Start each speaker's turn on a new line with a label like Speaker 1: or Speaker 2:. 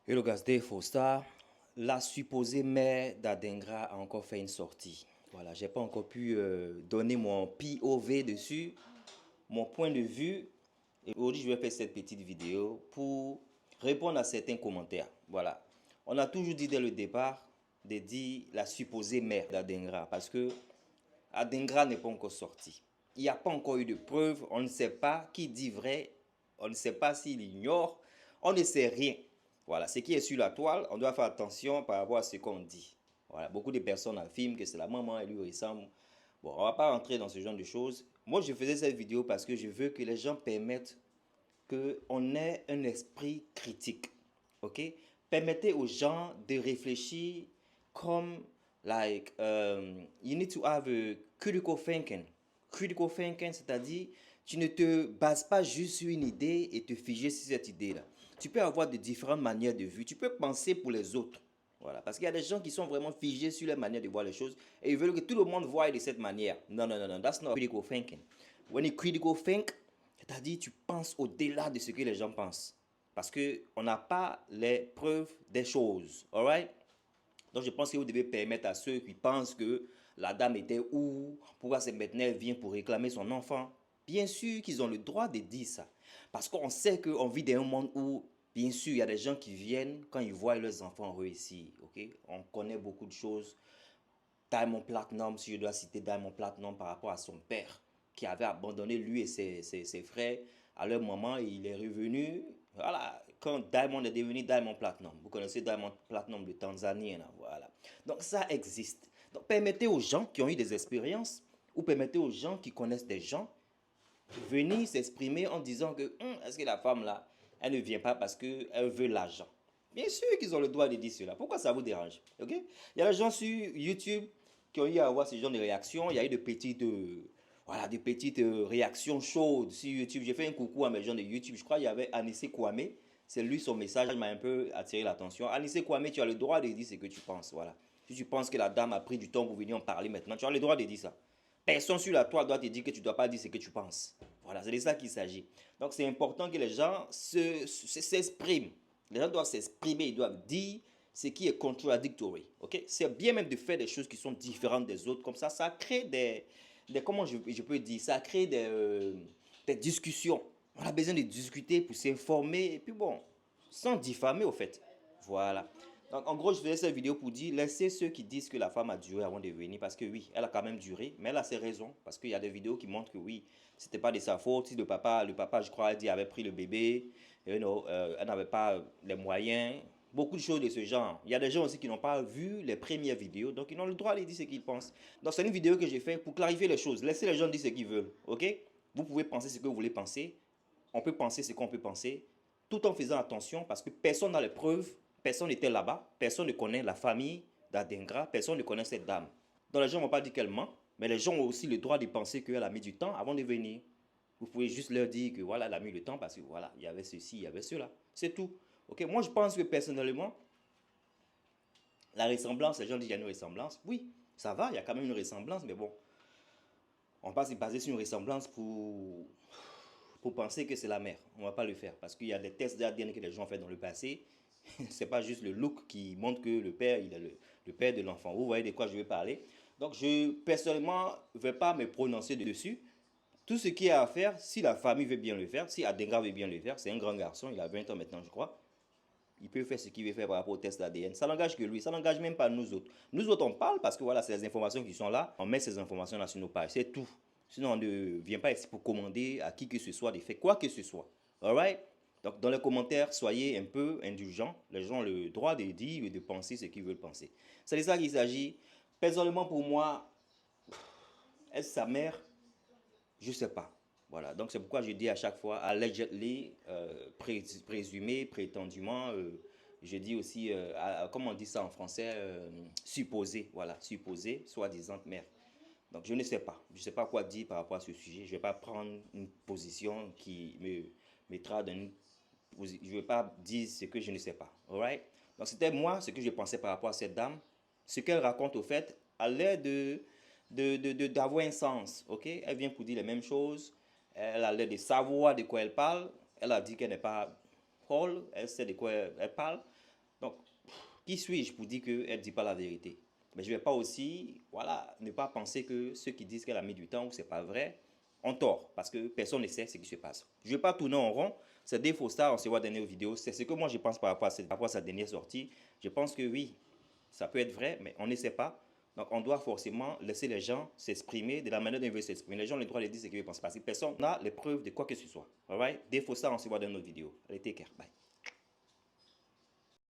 Speaker 1: Hello Gasday Fosta, la supposée mère d'Adengra a encore fait une sortie. Voilà, j'ai pas encore pu donner mon POV dessus, mon point de vue. Et aujourd'hui, je vais faire cette petite vidéo pour répondre à certains commentaires. Voilà. On a toujours dit dès le départ de dire la supposée mère d'Adengra parce que Adengra n'est pas encore sorti. Il n'y a pas encore eu de preuves. On ne sait pas qui dit vrai. On ne sait pas s'il ignore. On ne sait rien. Voilà, ce qui est sur la toile, on doit faire attention par rapport à ce qu'on dit. Voilà, beaucoup de personnes affirment que c'est la maman, elle lui ressemble. Bon, on ne va pas rentrer dans ce genre de choses. Moi, je faisais cette vidéo parce que je veux que les gens permettent qu'on ait un esprit critique. Ok? Permettez aux gens de réfléchir comme, you need to have a critical thinking. Critical thinking, c'est-à-dire, tu ne te bases pas juste sur une idée et te figer sur cette idée-là. Tu peux avoir de différentes manières de vue. Tu peux penser pour les autres. Voilà. Parce qu'il y a des gens qui sont vraiment figés sur leur manière de voir les choses et ils veulent que tout le monde voie de cette manière. Non, non, non, non. That's not critical thinking. When you critical think, c'est-à-dire tu penses au-delà de ce que les gens pensent. Parce qu'on n'a pas les preuves des choses. Alright? Donc je pense que vous devez permettre à ceux qui pensent que la dame était où, pourquoi c'est maintenant elle vient pour réclamer son enfant. Bien sûr qu'ils ont le droit de dire ça. Parce qu'on sait qu'on vit dans un monde où, bien sûr, il y a des gens qui viennent quand ils voient leurs enfants réussir. Okay? On connaît beaucoup de choses. Diamond Platinum, si je dois citer Diamond Platinum par rapport à son père, qui avait abandonné lui et ses frères à leur moment, il est revenu. Voilà, quand Diamond est devenu Diamond Platinum, vous connaissez Diamond Platinum de Tanzanie, là, voilà. Donc ça existe. Donc permettez aux gens qui ont eu des expériences, ou permettez aux gens qui connaissent des gens, venir s'exprimer en disant que est-ce que la femme là, elle ne vient pas parce qu'elle veut l'argent. Bien sûr qu'ils ont le droit de dire cela. Pourquoi ça vous dérange? Ok? Il y a des gens sur YouTube qui ont eu à avoir ce genre de réactions. Il y a eu de petites, voilà, des petites réactions chaudes sur YouTube. J'ai fait un coucou à mes gens de YouTube. Je crois qu'il y avait Anissé Kwame. C'est lui, son message m'a un peu attiré l'attention. Anissé Kwame, tu as le droit de dire ce que tu penses. Voilà. Si tu penses que la dame a pris du temps pour venir en parler maintenant, tu as le droit de dire ça. Personne sur la toile doit te dire que tu ne dois pas dire ce que tu penses. Voilà, c'est de ça qu'il s'agit. Donc c'est important que les gens s'expriment. Les gens doivent s'exprimer, ils doivent dire ce qui est contradictory. Okay? C'est bien même de faire des choses qui sont différentes des autres. Comme ça crée comment je peux dire, ça crée des discussions. On a besoin de discuter pour s'informer. Et puis bon, sans diffamer au fait. Voilà. Donc, en gros, je faisais cette vidéo pour dire, laissez ceux qui disent que la femme a duré avant de venir, parce que oui, elle a quand même duré, mais elle a ses raisons, parce qu'il y a des vidéos qui montrent que oui, c'était pas de sa faute, si le papa, je crois, a dit, avait pris le bébé, elle n'avait pas les moyens, beaucoup de choses de ce genre. Il y a des gens aussi qui n'ont pas vu les premières vidéos, donc ils ont le droit de dire ce qu'ils pensent. Donc, c'est une vidéo que j'ai faite pour clarifier les choses, laissez les gens dire ce qu'ils veulent, ok? Vous pouvez penser ce que vous voulez penser, on peut penser ce qu'on peut penser, tout en faisant attention parce que personne n'a les preuves, personne n'était là-bas, personne ne connaît la famille d'Adengra, personne ne connaît cette dame. Donc les gens ne vont pas dire qu'elle ment, mais les gens ont aussi le droit de penser qu'elle a mis du temps avant de venir. Vous pouvez juste leur dire que voilà, elle a mis le temps parce que voilà, il y avait ceci, il y avait cela. C'est tout. Ok, moi je pense que personnellement, la ressemblance, les gens disent qu'il y a une ressemblance. Oui, ça va, il y a quand même une ressemblance, mais bon, on va pas se baser sur une ressemblance pour penser que c'est la mère. On ne va pas le faire parce qu'il y a des tests d'ADN que les gens ont fait dans le passé. C'est pas juste le look qui montre que le père, il est le père de l'enfant. Vous voyez de quoi je vais parler. Donc, je, personnellement, ne vais pas me prononcer dessus. Tout ce qu'il y a à faire, si la famille veut bien le faire, si Adenga veut bien le faire, c'est un grand garçon, il a 20 ans maintenant, je crois. Il peut faire ce qu'il veut faire par rapport au test d'ADN. Ça n'engage que lui, ça n'engage même pas nous autres. Nous autres, on parle parce que voilà, c'est les informations qui sont là. On met ces informations-là sur nos pages, c'est tout. Sinon, on ne vient pas ici pour commander à qui que ce soit de faire quoi que ce soit. Alright? Donc, dans les commentaires, soyez un peu indulgents. Les gens ont le droit de dire et de penser ce qu'ils veulent penser. C'est de ça qu'il s'agit. Personnellement, pour moi, est-ce sa mère? Je ne sais pas. Voilà, donc c'est pourquoi je dis à chaque fois allegedly, présumé, prétendument. Je dis aussi, comment on dit ça en français, supposé, voilà, supposé, soi-disant mère. Donc je ne sais pas. Je ne sais pas quoi dire par rapport à ce sujet. Je ne vais pas prendre une position qui me mettra dans une position. Je ne vais pas dire ce que je ne sais pas. Alright? Donc c'était moi ce que je pensais par rapport à cette dame. Ce qu'elle raconte au fait a l'air d'avoir un sens. Ok? Elle vient pour dire les mêmes choses. Elle a l'air de savoir de quoi elle parle. Elle a dit qu'elle n'est pas folle. Elle sait de quoi elle parle. Donc, qui suis-je pour dire qu'elle ne dit pas la vérité? Mais je ne vais pas aussi, voilà, ne pas penser que ceux qui disent qu'elle a mis du temps ou c'est pas vrai ont tort, parce que personne ne sait ce qui se passe. Je ne vais pas tourner en rond. C'est des faux stars, on se voit dans les vidéos. C'est ce que moi je pense par rapport à sa dernière sortie. Je pense que oui, ça peut être vrai, mais on ne sait pas. Donc on doit forcément laisser les gens s'exprimer de la manière dont ils veulent s'exprimer. Les gens ont le droit de dire ce qu'ils pensent, parce que personne n'a les preuves de quoi que ce soit. Alright? Des faux stars, on se voit dans nos vidéos. Allez, take care. Bye.